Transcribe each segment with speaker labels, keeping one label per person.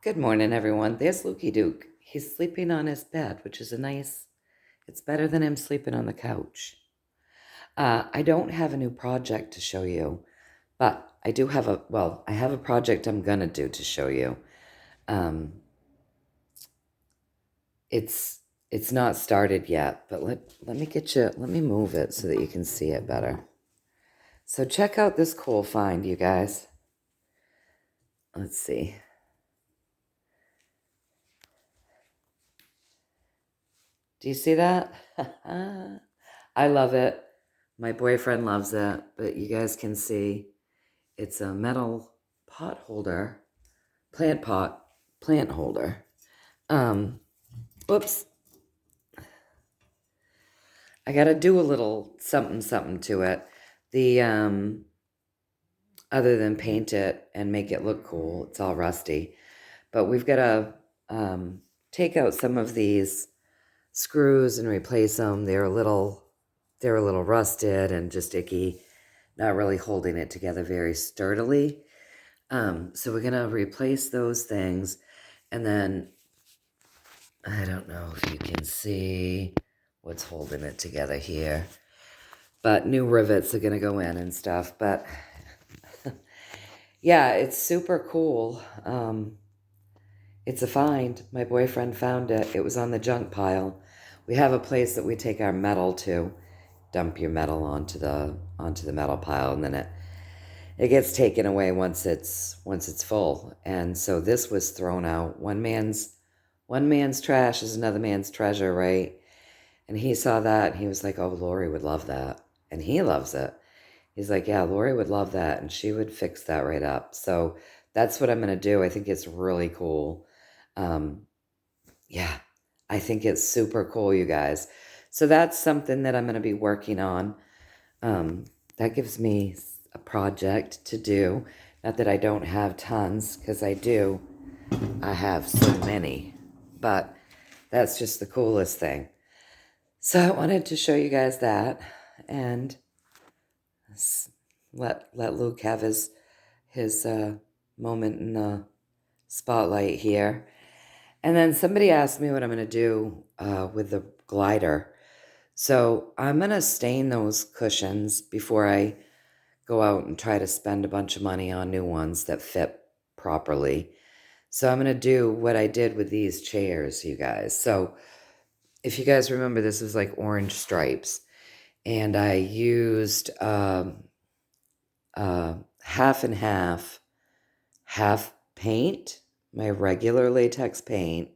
Speaker 1: Good morning, everyone. There's Lukey Duke. He's sleeping on his bed, which is it's better than him sleeping on the couch. I don't have a new project to show you, but I do have I have a project I'm going to do to show you. Um, it's, it's not started yet, but let me move it so that you can see it better. So check out this cool find, you guys. Let's see. Do you see that? I love it. My boyfriend loves it, but you guys can see it's a metal pot holder, plant holder. Um, Oops. I got to do a little something to it. Other than paint it and make it look cool, it's all rusty. But we've got to take out some of these screws and replace them. They're a little rusted and just icky, not really holding it together very sturdily. So we're gonna replace those things, and then I don't know if you can see what's holding it together here, but new rivets are gonna go in and stuff. But yeah, it's super cool. It's a find. My boyfriend found it. It was on the junk pile. We have a place that we take our metal to. Dump your metal onto the metal pile, and then it gets taken away once it's full. And so this was thrown out. One man's trash is another man's treasure, right? And he saw that and he was like, "Oh, Lori would love that." And he loves it. He's like, "Yeah, Lori would love that, and she would fix that right up." So that's what I'm gonna do. I think it's really cool. Yeah, I think it's super cool, you guys. So that's something that I'm going to be working on. That gives me a project to do. Not that I don't have tons, because I do. I have so many. But that's just the coolest thing. So I wanted to show you guys that and let Luke have his moment in the spotlight here. And then somebody asked me what I'm going to do with the glider. So I'm going to stain those cushions before I go out and try to spend a bunch of money on new ones that fit properly. So I'm going to do what I did with these chairs, you guys. So if you guys remember, this was like orange stripes. And I used half and half paint, my regular latex paint,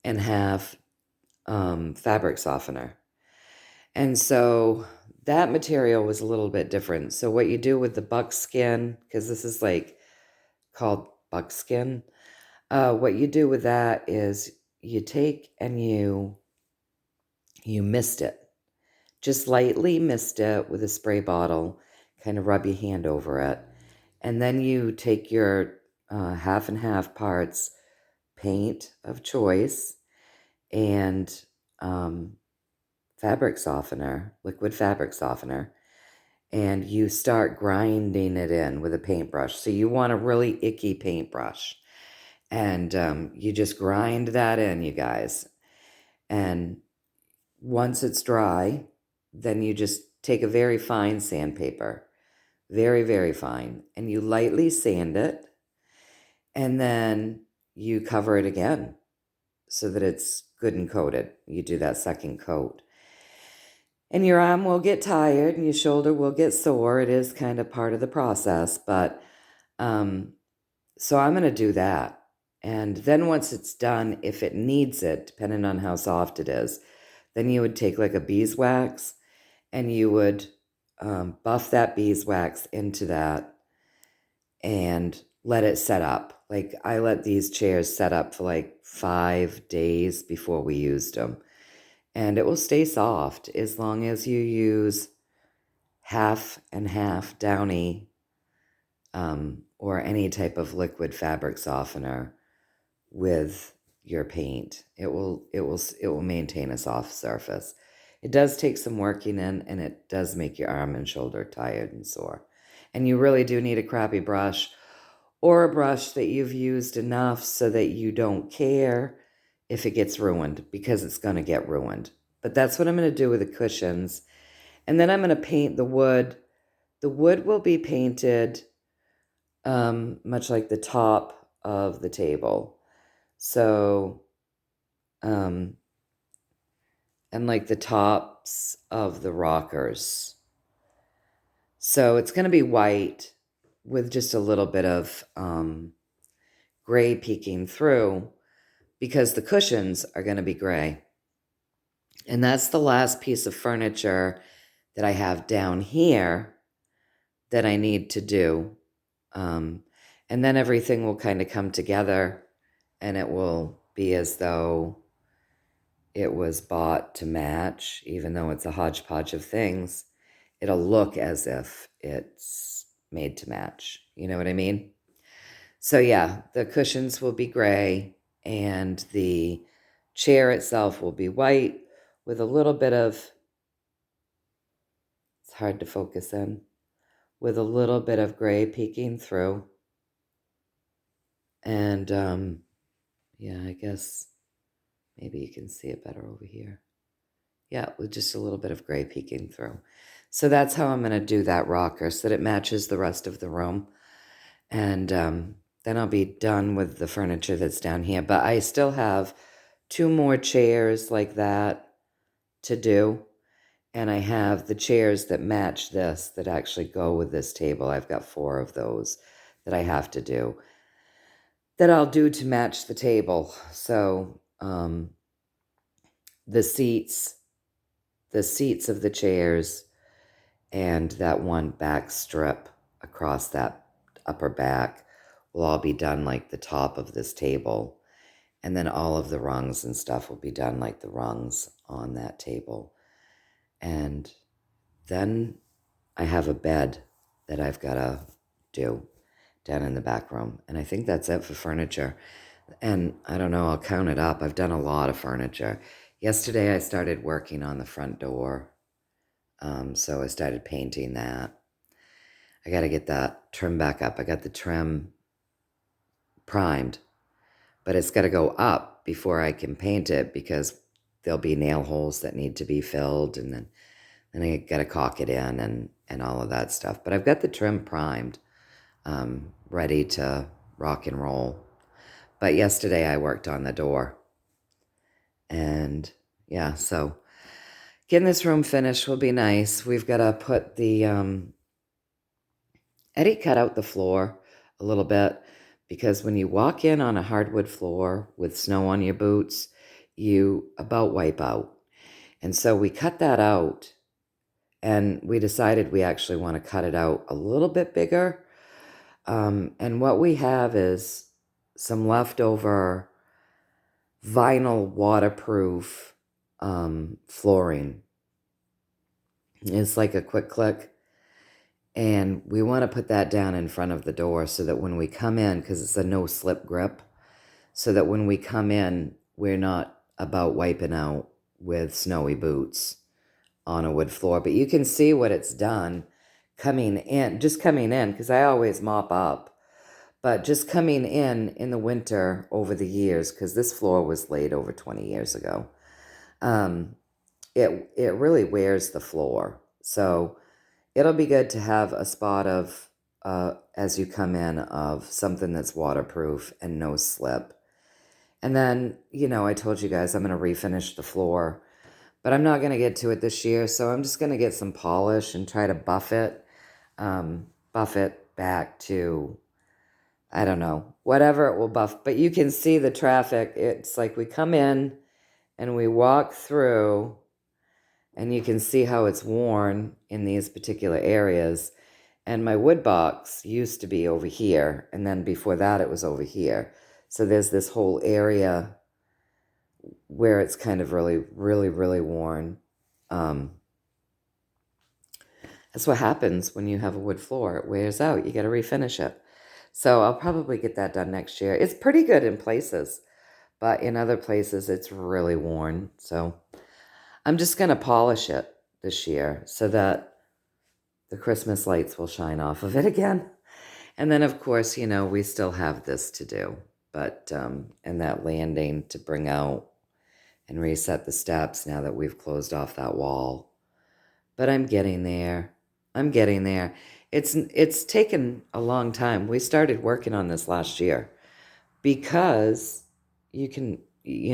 Speaker 1: and half fabric softener. And so that material was a little bit different. So what you do with the buckskin, because this is like called buckskin, what you do with that is you take and you mist it. Just lightly mist it with a spray bottle, kind of rub your hand over it. And then you take your half and half parts, paint of choice, and fabric softener, liquid fabric softener, and you start grinding it in with a paintbrush. So you want a really icky paintbrush. And you just grind that in, you guys. And once it's dry, then you just take a very fine sandpaper, very, very fine, and you lightly sand it, and then you cover it again so that it's good and coated. You do that second coat. And your arm will get tired and your shoulder will get sore. It is kind of part of the process, but so I'm going to do that. And then once it's done, if it needs it, depending on how soft it is, then you would take like a beeswax and you would buff that beeswax into that and let it set up. Like I let these chairs set up for like 5 days before we used them. And it will stay soft as long as you use half and half Downy or any type of liquid fabric softener with your paint. It will maintain a soft surface. It does take some working in, and it does make your arm and shoulder tired and sore. And you really do need a crappy brush or a brush that you've used enough so that you don't care if it gets ruined, because it's going to get ruined. But that's what I'm going to do with the cushions. And then I'm going to paint the wood. The wood will be painted much like the top of the table. So, and like the tops of the rockers. So it's going to be white with just a little bit of gray peeking through, because the cushions are going to be gray. And that's the last piece of furniture that I have down here that I need to do. And then everything will kind of come together, and it will be as though it was bought to match, even though it's a hodgepodge of things. It'll look as if it's made to match. You know what I mean? So yeah, the cushions will be gray, and the chair itself will be white with a little bit of, it's hard to focus in, with a little bit of gray peeking through. And yeah, I guess maybe you can see it better over here. Yeah, with just a little bit of gray peeking through. So that's how I'm going to do that rocker, so that it matches the rest of the room. And then I'll be done with the furniture that's down here. But I still have 2 more chairs like that to do. And I have the chairs that match this, that actually go with this table. I've got 4 of those that I have to do, that I'll do to match the table. So the seats of the chairs, and that one back strip across that upper back will all be done like the top of this table. And then all of the rungs and stuff will be done like the rungs on that table. And then I have a bed that I've got to do down in the back room. And I think that's it for furniture. And I don't know, I'll count it up. I've done a lot of furniture. Yesterday I started working on the front door. So I started painting that. I got to get that trim back up. I got the trim primed, but it's got to go up before I can paint it, because there'll be nail holes that need to be filled, and then I got to caulk it in and all of that stuff. But I've got the trim primed, ready to rock and roll. But yesterday I worked on the door. And yeah, so getting this room finished will be nice. We've got to put the, Eddie cut out the floor a little bit, because when you walk in on a hardwood floor with snow on your boots, you about wipe out. And so we cut that out, and we decided we actually want to cut it out a little bit bigger. And what we have is some leftover vinyl waterproof flooring. It's like a quick click. And we want to put that down in front of the door, so that when we come in, because it's a no-slip grip, so that when we come in, we're not about wiping out with snowy boots on a wood floor. But you can see what it's done coming in, because I always mop up. But just coming in the winter over the years, because this floor was laid over 20 years ago, it really wears the floor. So it'll be good to have a spot of, as you come in, of something that's waterproof and no slip. And then, I told you guys I'm going to refinish the floor, but I'm not going to get to it this year. So I'm just going to get some polish and try to buff it back to, I don't know, whatever it will buff. But you can see the traffic. It's like we come in and we walk through, and you can see how it's worn in these particular areas. And my wood box used to be over here, and then before that it was over here. So there's this whole area where it's kind of really, really, really worn. That's what happens when you have a wood floor. It wears out. You got to refinish it. So I'll probably get that done next year. It's pretty good in places, but in other places it's really worn. So I'm just going to polish it this year so that the Christmas lights will shine off of it again. And then, of course, we still have this to do. But, and that landing to bring out and reset the steps now that we've closed off that wall. But I'm getting there. I'm getting there. It's taken a long time. We started working on this last year because you can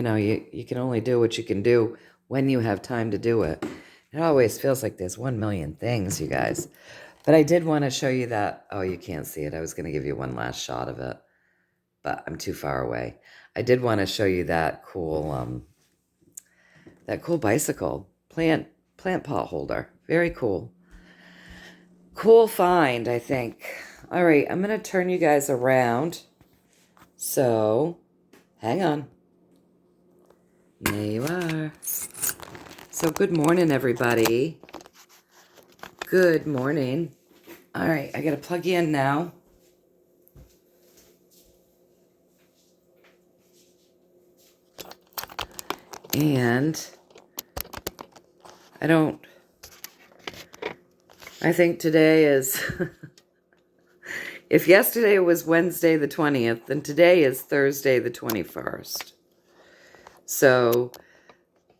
Speaker 1: only do what you can do when you have time to do it. It always feels like there's 1 million things, you guys. But I did want to show you that. Oh, you can't see it. I was going to give you one last shot of it, but I'm too far away. I did want to show you that cool bicycle plant pot holder. Very cool. Cool find, I think. All right, I'm going to turn you guys around. So, hang on. There you are. So, good morning, everybody. Good morning. All right, I got to plug you in now. And I think today is, if yesterday was Wednesday the 20th, then today is Thursday the 21st. So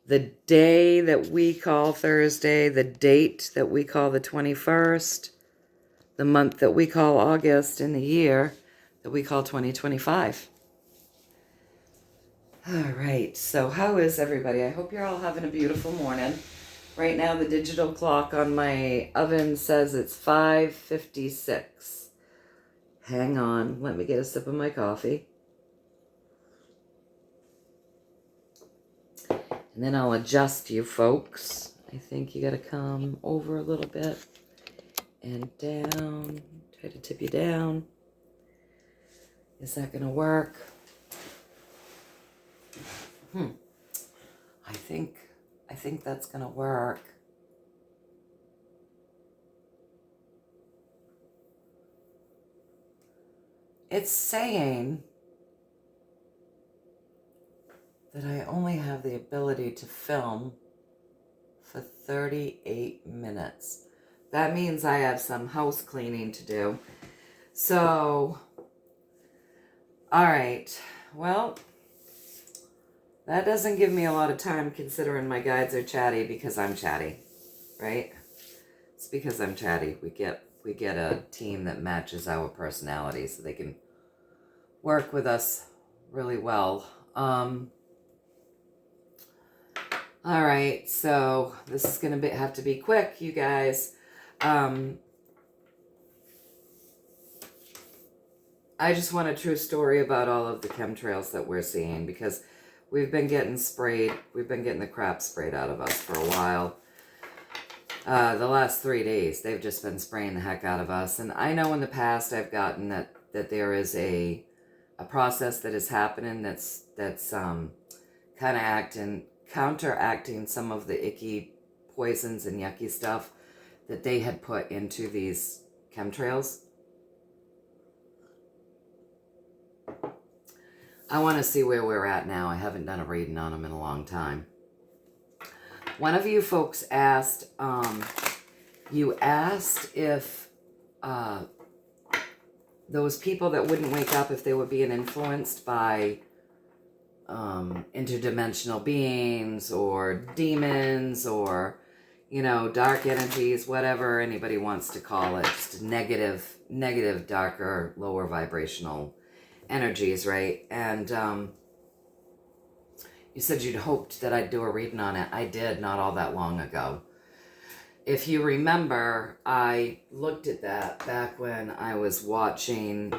Speaker 1: the day that we call Thursday, the date that we call the 21st, the month that we call August, and the year that we call 2025. All right, so how is everybody? I hope you're all having a beautiful morning. Right now, the digital clock on my oven says it's 5:56. Hang on, let me get a sip of my coffee. And then I'll adjust you folks. I think you gotta come over a little bit and down. Try to tip you down. Is that gonna work? I think that's gonna work. It's saying that I only have the ability to film for 38 minutes. That means I have some house cleaning to do. So, all right, well, that doesn't give me a lot of time considering my guides are chatty because I'm chatty, right? It's because I'm chatty. We get a team that matches our personality so they can work with us really well. All right, so this is going to have to be quick, you guys. I just want a true story about all of the chemtrails that we're seeing because we've been getting sprayed. We've been getting the crap sprayed out of us for a while. The last 3 days, they've just been spraying the heck out of us. And I know in the past I've gotten that there is a process that is happening that's kind of counteracting some of the icky poisons and yucky stuff that they had put into these chemtrails. I want to see where we're at now. I haven't done a reading on them in a long time. One of you folks asked, if those people that wouldn't wake up if they were being influenced by interdimensional beings or demons or, dark energies, whatever anybody wants to call it, just negative, darker, lower vibrational energies, right? And you said you'd hoped that I'd do a reading on it. I did not all that long ago. If you remember, I looked at that back when I was watching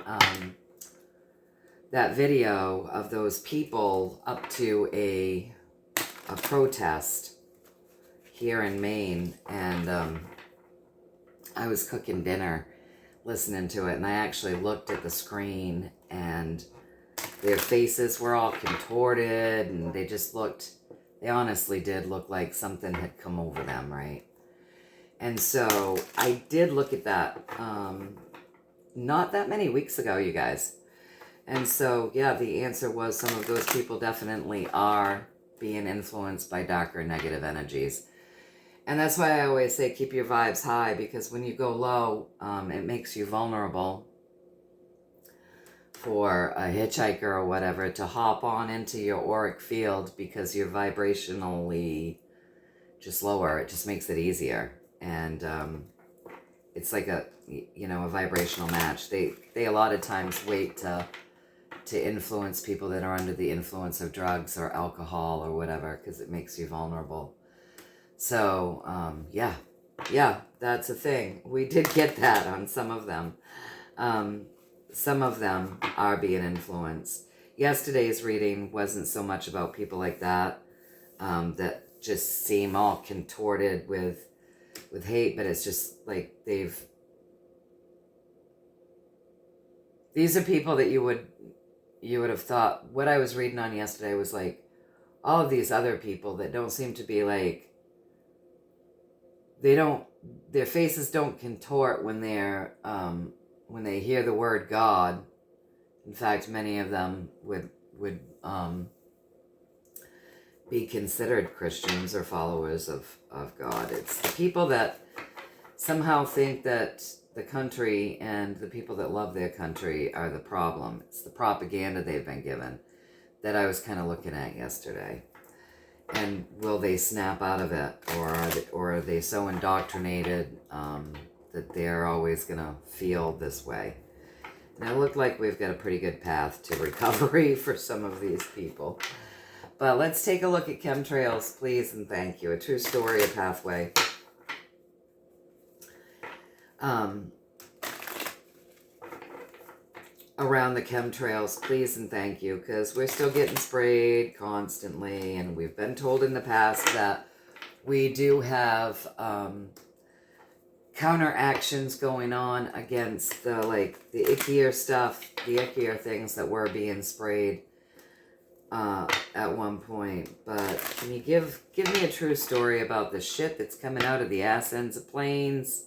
Speaker 1: that video of those people up to a protest here in Maine, and I was cooking dinner listening to it, and I actually looked at the screen, and their faces were all contorted, and they honestly did look like something had come over them, right? And so I did look at that not that many weeks ago, you guys. And so, yeah, the answer was some of those people definitely are being influenced by darker negative energies. And that's why I always say keep your vibes high, because when you go low, it makes you vulnerable. for a hitchhiker or whatever to hop on into your auric field because you're vibrationally just lower. It just makes it easier. And it's like a vibrational match. They a lot of times wait to influence people that are under the influence of drugs or alcohol or whatever, because it makes you vulnerable. So yeah, that's a thing. We did get that on some of them. Some of them are being influenced. Yesterday's reading wasn't so much about people like that, that just seem all contorted with hate, but it's just like these are people that you would have thought. What I was reading on yesterday was like all of these other people that don't seem to be like, their faces don't contort when they hear the word God. In fact, many of them would be considered Christians or followers of God. It's the people that somehow think that the country and the people that love their country are the problem. It's the propaganda they've been given that I was kind of looking at yesterday. And will they snap out of it, or are they so indoctrinated that they're always going to feel this way? And it looked like we've got a pretty good path to recovery for some of these people. But let's take a look at chemtrails, please and thank you. A true story, a pathway. Around the chemtrails, please and thank you, because we're still getting sprayed constantly, and we've been told in the past that we do have counteractions going on against the ickier stuff, the ickier things that were being sprayed at one point. But can you give me a true story about the shit that's coming out of the ass ends of planes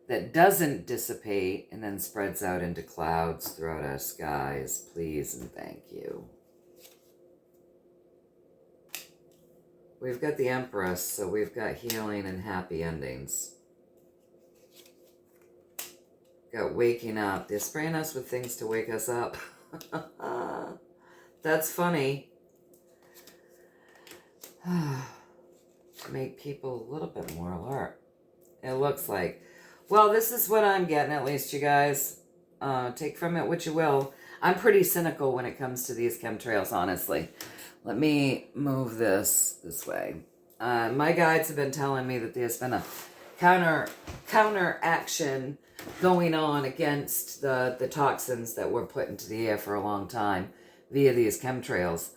Speaker 1: that doesn't dissipate and then spreads out into clouds throughout our skies, please and thank you. We've got the Empress, so we've got healing and happy endings. Got waking up. They're spraying us with things to wake us up. That's funny. To make people a little bit more alert. It looks like. Well, this is what I'm getting, at least, you guys. Take from it what you will. I'm pretty cynical when it comes to these chemtrails, honestly. Let me move this way. My guides have been telling me that there's been a counter action going on against the toxins that were put into the air for a long time via these chemtrails.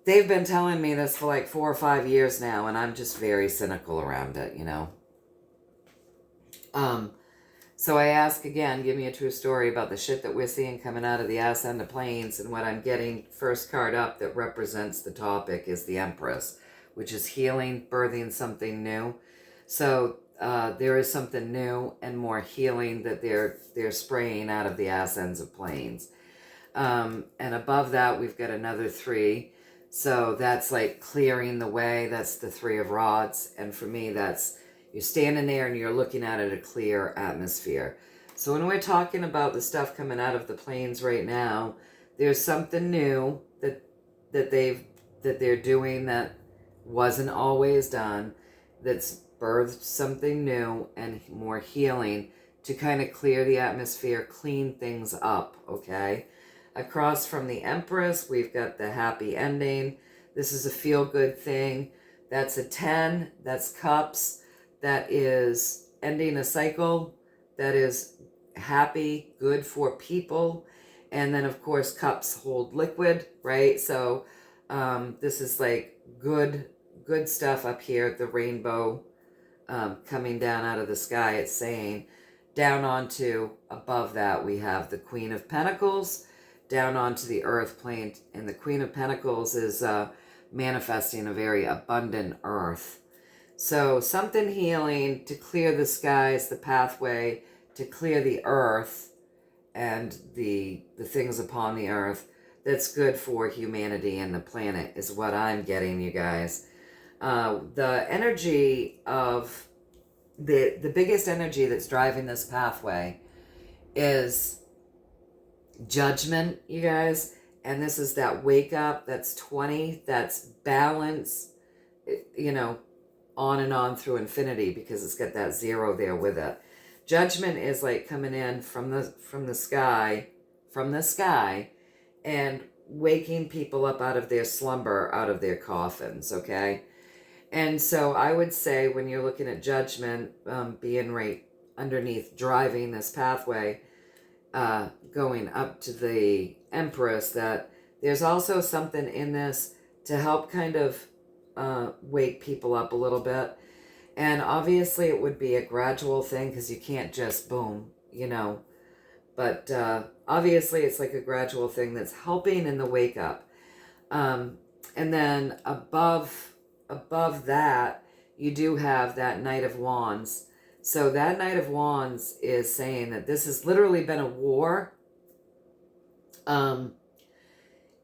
Speaker 1: They've been telling me this for like 4 or 5 years now, and I'm just very cynical around it, you know. So I ask again, give me a true story about the shit that we're seeing coming out of the ass end of planes, and what I'm getting first card up that represents the topic is the Empress, which is healing, birthing something new. So there is something new and more healing that they're spraying out of the ass ends of planes. And above that, we've got another 3. So that's like clearing the way. That's the 3 of rods. And for me, that's you're standing there and you're looking at a clear atmosphere. So when we're talking about the stuff coming out of the planes right now, there's something new that they're doing that wasn't always done, that's birthed something new and more healing to kind of clear the atmosphere, clean things up, okay? Across from the Empress, we've got the happy ending. This is a feel-good thing. That's a 10. That's cups. That is ending a cycle. That is happy, good for people. And then, of course, cups hold liquid, right? So this is like good stuff up here. The rainbow coming down out of the sky, it's saying. Down onto, above that, we have the Queen of Pentacles, down onto the earth plane. And the Queen of Pentacles is manifesting a very abundant earth. So something healing to clear the skies, the pathway, to clear the earth and the things upon the earth that's good for humanity and the planet is what I'm getting, you guys. The energy of the biggest energy that's driving this pathway is Judgment, you guys. And this is that wake up. That's 20. That's balance, you know, on and on through infinity, because it's got that 0 there with it. Judgment is like coming in from the sky, and waking people up out of their slumber, out of their coffins, okay? And so I would say, when you're looking at judgment, being right underneath, driving this pathway, going up to the Empress, that there's also something in this to help kind of wake people up a little bit. And obviously it would be a gradual thing, because you can't just boom, you know. But obviously it's like a gradual thing that's helping in the wake up. And then above that, you do have that Knight of Wands. So that Knight of Wands is saying that this has literally been a war. And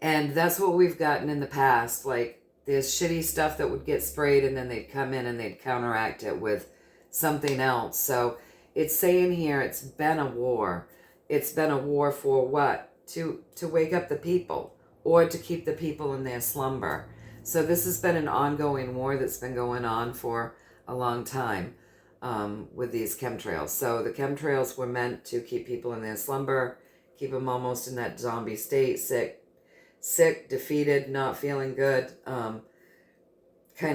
Speaker 1: that's what we've gotten in the past. Like, there's shitty stuff that would get sprayed, and then they'd come in and they'd counteract it with something else. So it's saying here it's been a war. It's been a war for what? To wake up the people, or to keep the people in their slumber. So this has been an ongoing war that's been going on for a long time with these chemtrails. So the chemtrails were meant to keep people in their slumber, keep them almost in that zombie state, sick, defeated, not feeling good, kind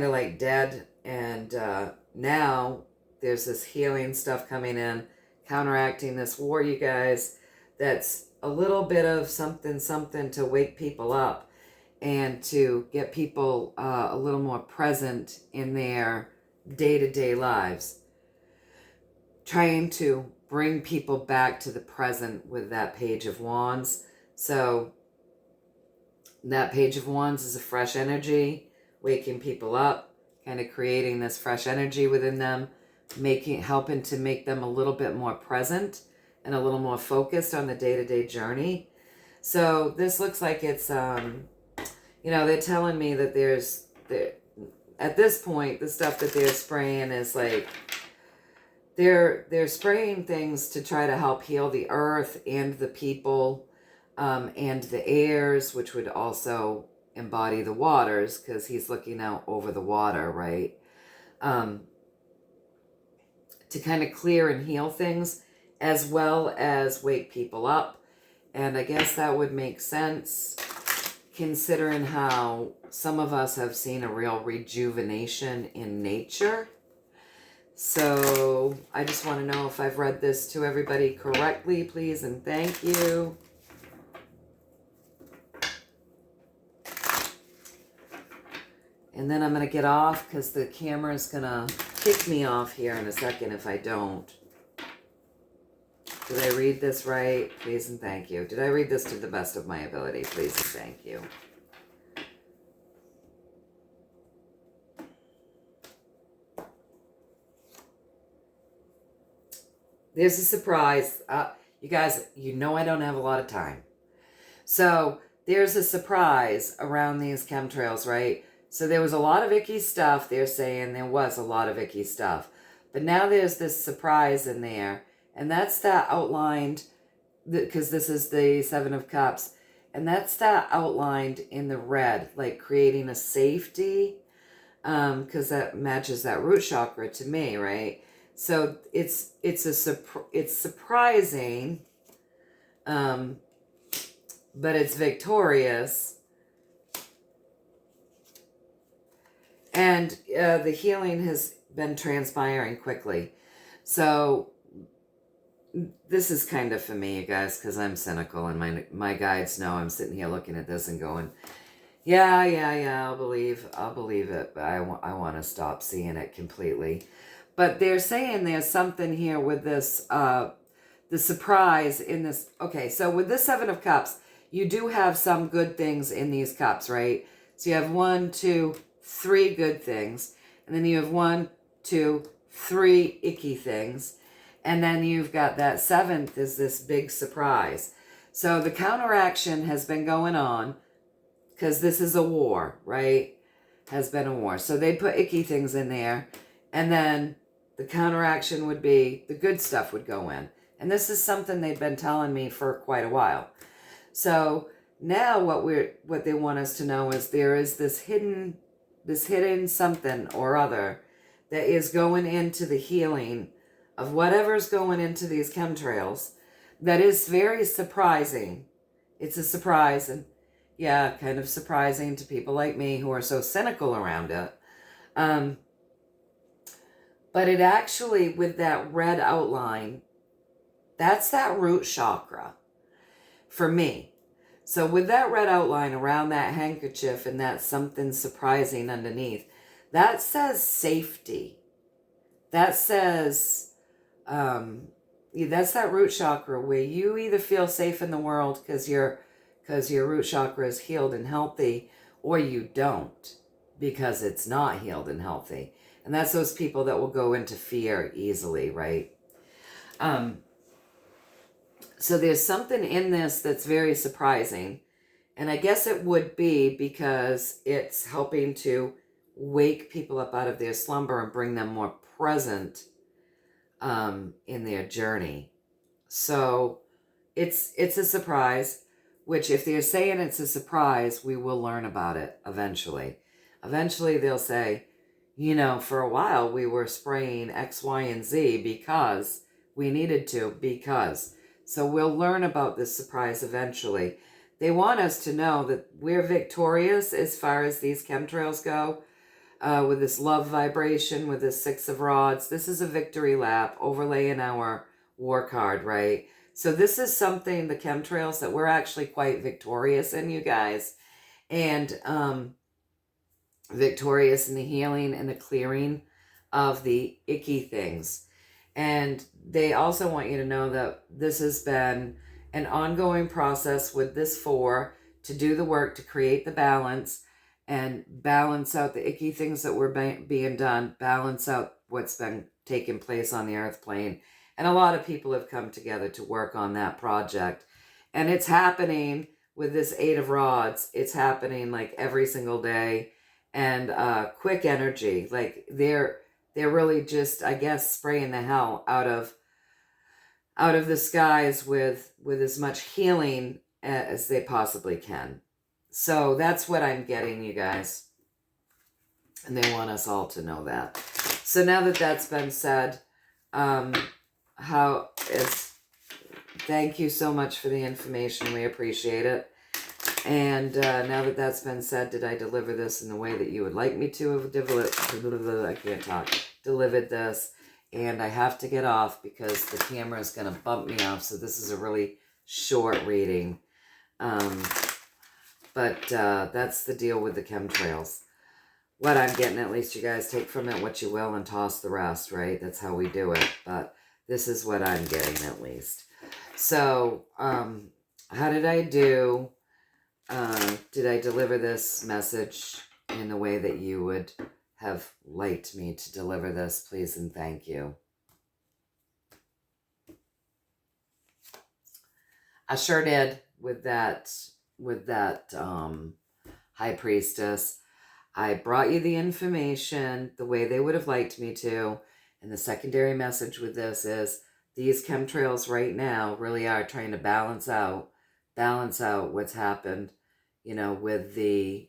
Speaker 1: of like dead. And now there's this healing stuff coming in, counteracting this war, you guys, that's a little bit of something to wake people up and to get people a little more present in their day-to-day lives. Trying to bring people back to the present with that Page of Wands. So that Page of Wands is a fresh energy, waking people up, kind of creating this fresh energy within them, helping to make them a little bit more present and a little more focused on the day-to-day journey. So this looks like it's, you know, they're telling me that at this point, the stuff that they're spraying is like, they're spraying things to try to help heal the earth and the people, and the airs, which would also embody the waters, because he's looking out over the water, right? To kind of clear and heal things, as well as wake people up. And I guess that would make sense, considering how some of us have seen a real rejuvenation in nature. So I just want to know if I've read this to everybody correctly, please, and thank you. And then I'm going to get off, because the camera is going to kick me off here in a second if I don't. Did I read this right? Please and thank you. Did I read this to the best of my ability? Please and thank you. There's a surprise. You guys, you know I don't have a lot of time. So there's a surprise around these chemtrails, right? So there was a lot of icky stuff. They're saying there was a lot of icky stuff. But now there's this surprise in there. And that's that outlined, because this is the Seven of Cups. And that's that outlined in the red, like creating a safety. Because that matches that root chakra to me, right? So it's surprising, but it's victorious. And the healing has been transpiring quickly. So this is kind of for me, you guys, because I'm cynical, and my guides know I'm sitting here looking at this and going, yeah, I'll believe it, but I want to stop seeing it completely. But they're saying there's something here with this, the surprise in this. Okay, so with this Seven of Cups, you do have some good things in these cups, right? So you have 1, 2, 3 good things. And then you have 1, 2, 3 icky things. And then you've got that 7th is this big surprise. So the counteraction has been going on, because this is a war, right? Has been a war. So they put icky things in there. And then the counteraction would be the good stuff would go in. And this is something they've been telling me for quite a while. So now what they want us to know is there is this hidden something or other that is going into the healing of whatever's going into these chemtrails that is very surprising. It's a surprise, and yeah, kind of surprising to people like me who are so cynical around it. Um, but it actually, with that red outline, that's that root chakra for me. So with that red outline around that handkerchief and that something surprising underneath, that says safety. That says, that's that root chakra where you either feel safe in the world because your root chakra is healed and healthy, or you don't because it's not healed and healthy. And that's those people that will go into fear easily, right? So there's something in this that's very surprising. And I guess it would be because it's helping to wake people up out of their slumber and bring them more present in their journey. So it's a surprise, which if they're saying it's a surprise, we will learn about it eventually. Eventually they'll say, for a while we were spraying X, Y, and Z because we needed to, because. So we'll learn about this surprise eventually. They want us to know that we're victorious as far as these chemtrails go. With this love vibration, with this 6 of rods. This is a victory lap overlaying our war card, right? So this is something, the chemtrails, that we're actually quite victorious in, you guys. And victorious in the healing and the clearing of the icky things. And they also want you to know that this has been an ongoing process with this 4 to do the work to create the balance and balance out the icky things that were being done, balance out what's been taking place on the earth plane. And a lot of people have come together to work on that project. And it's happening with this 8 of rods. It's happening like every single day. And quick energy. Like they're really just, I guess, spraying the hell out of the skies with as much healing as they possibly can. So that's what I'm getting, you guys. And they want us all to know that. So now that that's been said, thank you so much for the information. We appreciate it. And now that that's been said, did I deliver this in the way that you would like me to have delivered this? And I have to get off because the camera is going to bump me off. So this is a really short reading. But that's the deal with the chemtrails. What I'm getting, at least you guys take from it what you will and toss the rest, right? That's how we do it. But this is what I'm getting, at least. So, how did I do? Did I deliver this message in the way that you would have liked me to deliver this? Please and thank you. I sure did with that High Priestess. I brought you the information the way they would have liked me to. And the secondary message with this is these chemtrails right now really are trying to balance out what's happened, with the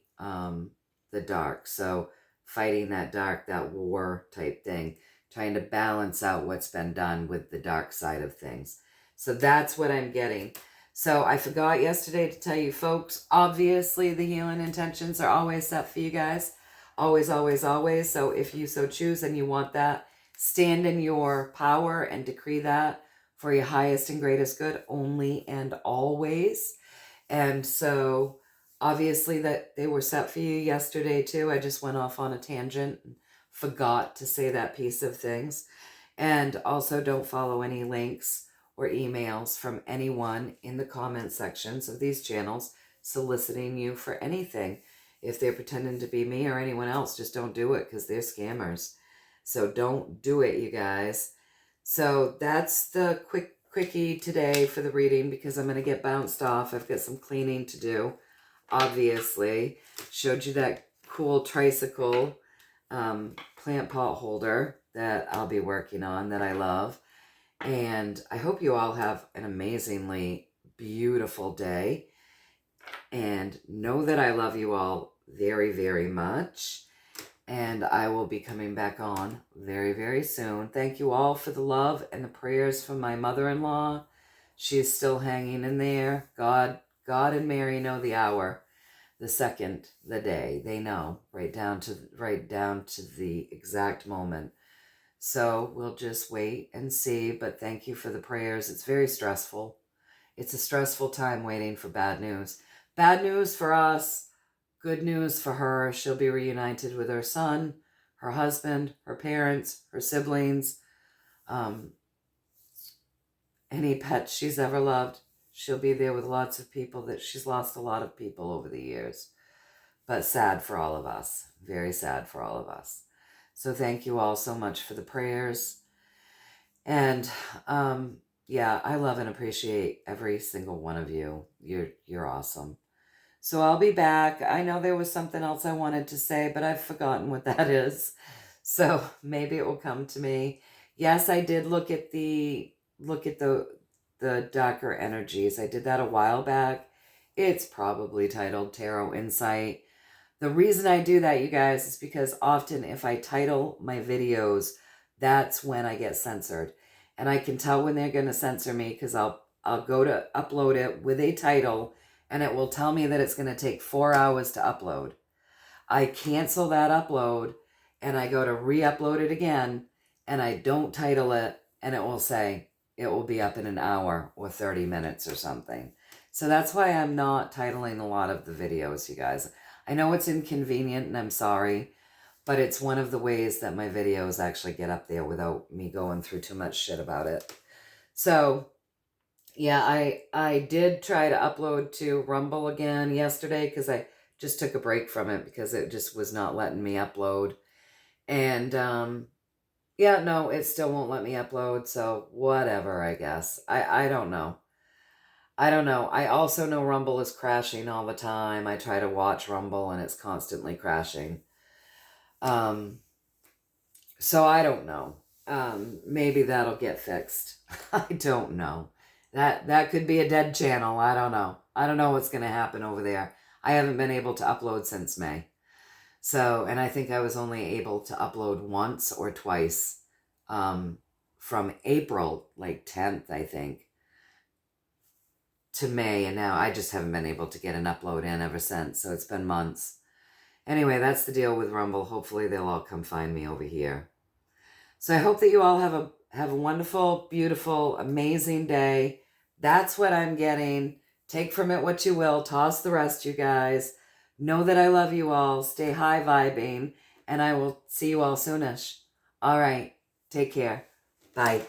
Speaker 1: dark. So fighting that dark, that war type thing, trying to balance out what's been done with the dark side of things. So that's what I'm getting. So I forgot yesterday to tell you folks, obviously the healing intentions are always set for you guys. Always, always, always. So if you so choose and you want that, stand in your power and decree that for your highest and greatest good only and always. And so obviously that they were set for you yesterday too. I just went off on a tangent and forgot to say that piece of things. And also don't follow any links or emails from anyone in the comment sections of these channels soliciting you for anything. If they're pretending to be me or anyone else, just don't do it because they're scammers. So don't do it, you guys. So that's the quickie today for the reading because I'm going to get bounced off. I've got some cleaning to do, obviously. Showed you that cool tricycle plant pot holder that I'll be working on that I love. And I hope you all have an amazingly beautiful day. And know that I love you all very, very much. And I will be coming back on very, very soon. Thank you all for the love and the prayers from my mother-in-law. She is still hanging in there. God and Mary know the hour, the second, the day. They know right down to the exact moment. So we'll just wait and see. But thank you for the prayers. It's very stressful. It's a stressful time waiting for bad news. Bad news for us. Good news for her. She'll be reunited with her son, her husband, her parents, her siblings, any pets she's ever loved. She'll be there with lots of people that she's lost a lot of people over the years. But sad for all of us. Very sad for all of us. So thank you all so much for the prayers. And yeah, I love and appreciate every single one of you. You're awesome. So I'll be back. I know there was something else I wanted to say, but I've forgotten what that is. So maybe it will come to me. Yes, I did look at the darker energies. I did that a while back. It's probably titled Tarot Insight. The reason I do that, you guys, is because often if I title my videos, that's when I get censored. And I can tell when they're going to censor me because I'll go to upload it with a title and it will tell me that it's going to take 4 hours to upload. I cancel that upload and I go to re-upload it again and I don't title it and it will say it will be up in an hour or 30 minutes or something. So that's why I'm not titling a lot of the videos, you guys. I know it's inconvenient and I'm sorry, but it's one of the ways that my videos actually get up there without me going through too much shit about it. So yeah, I did try to upload to Rumble again yesterday because I just took a break from it because it just was not letting me upload. And yeah, no, it still won't let me upload. So whatever, I guess. I don't know. I don't know. I also know Rumble is crashing all the time. I try to watch Rumble and it's constantly crashing. So I don't know. Maybe that'll get fixed. I don't know. That could be a dead channel. I don't know. I don't know what's going to happen over there. I haven't been able to upload since May. So, and I think I was only able to upload once or twice from April, like 10th, I think, to May. And now I just haven't been able to get an upload in ever since. So it's been months. Anyway, that's the deal with Rumble. Hopefully they'll all come find me over here. So I hope that you all have a wonderful, beautiful, amazing day. That's what I'm getting. Take from it what you will. Toss the rest, you guys. Know that I love you all. Stay high vibing. And I will see you all soonish. All right. Take care. Bye.